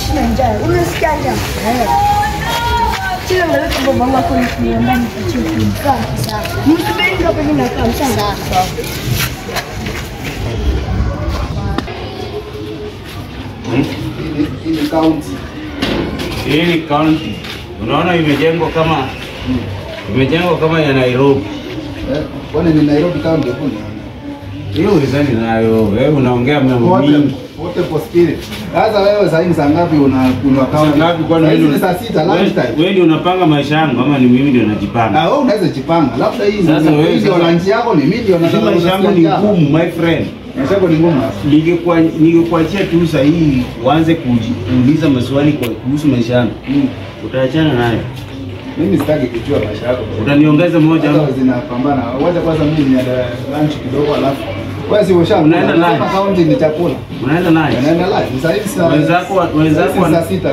sina njaa. Unasikia njaa? Sina ngaleta baba wangu kwa nyumbani nipatie kumkaa sawa. Msubiri hapo mimi nakaa sawa. Hii county. Hii ni county. Unaona imejengwa kama ya Nairobi. Kwani ni Nairobi county huko? Hiyo wizani nayo. Wewe unaongea mambo mingi. Wote poskile. Sasa wewe saa hii saa ngapi unakunywa county? Ngapi kwani wewe saa 6 lunch time? Wewe ndio unapanga maisha yangu ama ni mimi ndio najipanga? Wewe unaweza jipanga. Labda hii ndio lunch yako ni mimi ndio nataka maisha yangu ni ngumu my friend. Maisha yako ni ngumu. Ningekuachia tu sasa hii uanze kuuliza maswali kuhusu maisha yangu. Utaachana naye. Mimi sitaki kujua maisha yako. Utaniongeza moja hapo zinapambana. Wacha kwanza mimi niende lunch kidogo alafu. Wewe si usha unaenda live. County ni chakula. Unaenda live. Unaenda live. Sasa hivi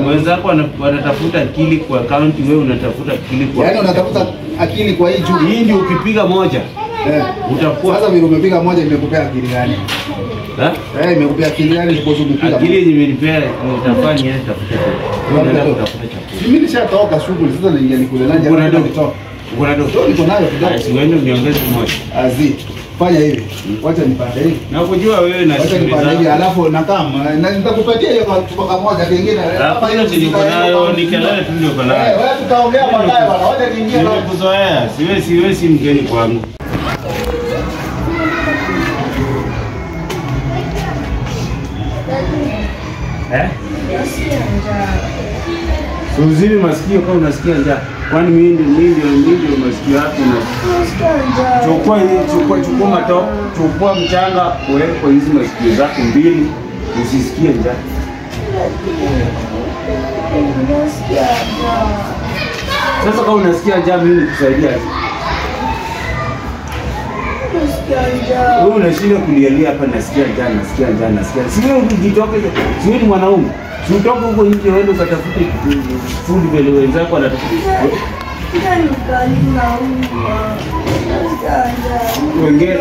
wenzako wanatafuta akili kwa county, wewe unatafuta akili kwa. Yaani unatafuta akili kwa hii juu. Hii ndio ukipiga moja. Utakuwa. Sasa vile umepiga moja imekupea akili gani? Imekupea akili gani ulipokupiga? Akili imenipea nitafanya yeye tafuta. Unaenda kutafuta chakula. Mimi nishatoka shughuli sasa naingia nikule lunch. Kuna dogo niko nayo kidogo. Siwende niongeze moja. Azi. Fanya hivi. Wacha nipande hivi. Na kujua wewe na wacha nipande hivi alafu na kama na nitakupatia hiyo kwa chupa moja kingine. Hapa hiyo ndio nayo ni kelele tu ndio kwa nayo. Wewe tutaongea baadaye bwana. Wacha niingie na kuzoea. Siwezi mgeni kwangu. Uzini masikio kama unasikia njaa. Kwani mimi ndio masikio yako chukua matop, chukua mchanga, uweke kwa hizi masikio zako mbili, usisikie njaa. Sasa kama unasikia njaa mimi nikusaidia. Wewe unashinda kulialia hapa nasikia njaa. Si wewe ujitoke, si wewe ni mwanaume. Si utoke huko nje uende ukatafute food vile wenzako wanatafuta. Wengine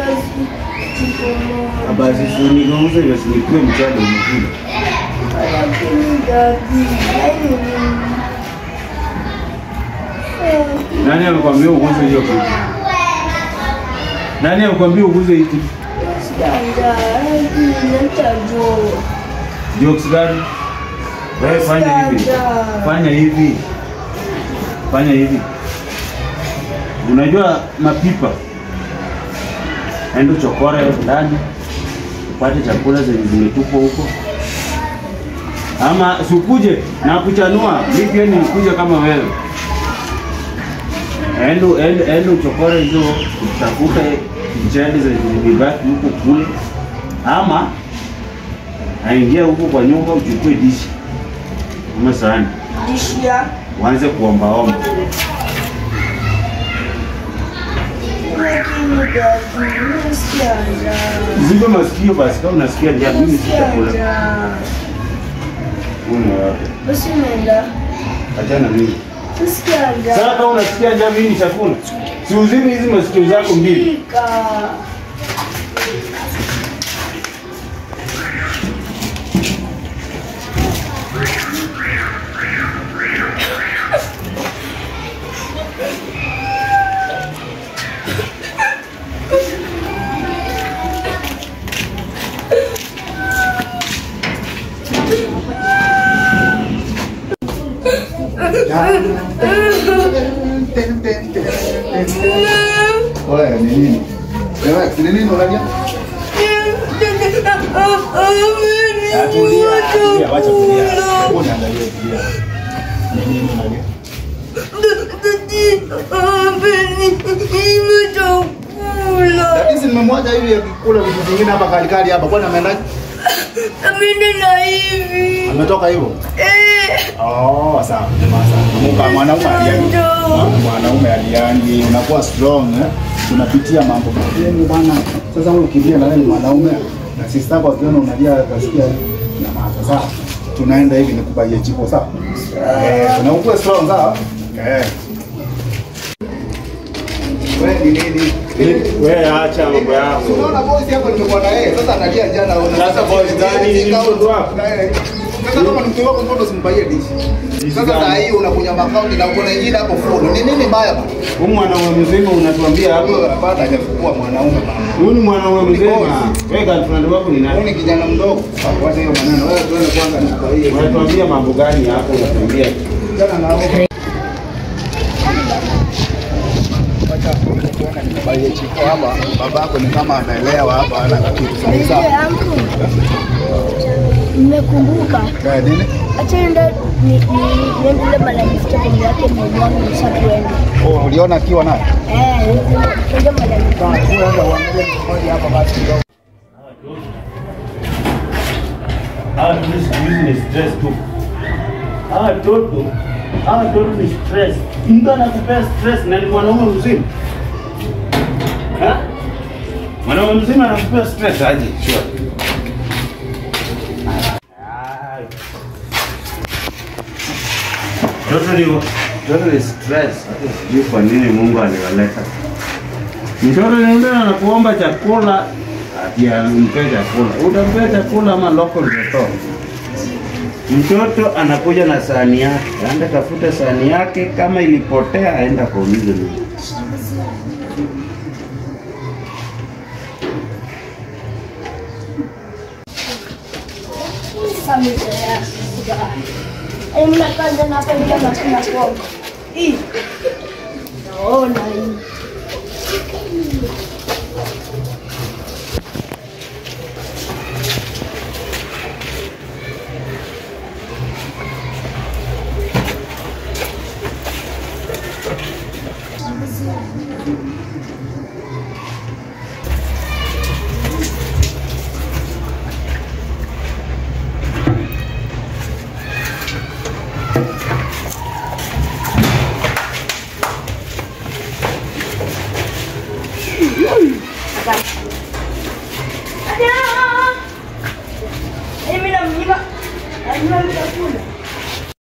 basi sunigeuze basi nikue mchana mwingine. Nani amekwambia uguze hiyo kitu? Nani amekwambia uguze hiki? Jokes gani? Wewe fanya hivi. Unajua mapipa. Endo chokora ndani. Upate chakula zenye zimetupwa huko. Ama sikuje na kuchanua, mimi pia nikuja kama wewe. Endo chokora hizo utakuta mchele zenye zimebaki huko kule. Ama aingia huko kwa nyumba uchukue dishi. Kama sahani. Dishi ya uanze kuomba. Zibe masikio basi kama unasikia njaa mimi sitakula. Basi nenda. Achana mimi. Sikia njaa. Sasa kama unasikia njaa mimi nitakula. Si uzime hizi masikio zako mbili. Oye, nini? Nini unajua? Wacha kulia. Mbona angalia kulia? Nini unajua? Lakini nimemwacha hivi akikula vitu vingine hapa kalikali hapa. Kwani ameendaje? Ameenda hivi. Ametoka hivyo? Sawa. Muka mwanaume aliani. Mwanaume aliani unakuwa strong Tunapitia mambo mengi bwana. Sasa wewe ukimbia na wewe mwanaume na sister yako akiona unalia kasikia na maana sasa. Tunaenda hivi nikubaie chipo sawa? Tunakuwa strong sawa? Wewe ni nini? Wewe acha mambo yako. Unaona boys yako nimekuwa na yeye. Sasa analia jana. Sasa boys gani ni mtu wako? Sasa kama ni mke wako mbona usimbaie dishi? Sasa saa hii unakunya makaunti na uko na ingine hapo phone. Ni nini mbaya bwana? Huyu mwanaume mzima unatuambia hapo Baada hajakuwa mwanaume bwana. huyu ni mwanaume mzima. Wewe girlfriend wako ni nani? Huyu ni kijana mdogo. Wacha hiyo maneno. Wewe tuone kwanza nikubaie. Unatuambia mambo gani hapo unatuambia? Kijana na wewe. Wacha tuone nikubaie chiko hapa. Babako ni kama ameelewa hapa ana kitu sawa. Nimekumbuka. Nini? Acha niende niende mala nifike kwa yake mwanangu nishakwenda. Oh, uliona akiwa naye? Niende mala nifike. Unaenda uangalie mmoja hapa basi kidogo. Ni stress tu. Toto ni stress. Mtu anakupea stress na ni mwanaume mzima. Mwanaume mzima anakupea stress aje? Sure. Toto ni stress. Sijui kwa nini Mungu aliwaleta. Mtoto ni anakuomba chakula, ati umpe chakula. Utampea chakula ama local restaurant? Mtoto anakuja na sahani yake. Aenda tafuta sahani yake, kama ilipotea aenda kaulize mimi. Mnakaza na hapa ndio napenda kuoga. Naona hii. Ada. Mimi na mnyima. Mnyima mtakula.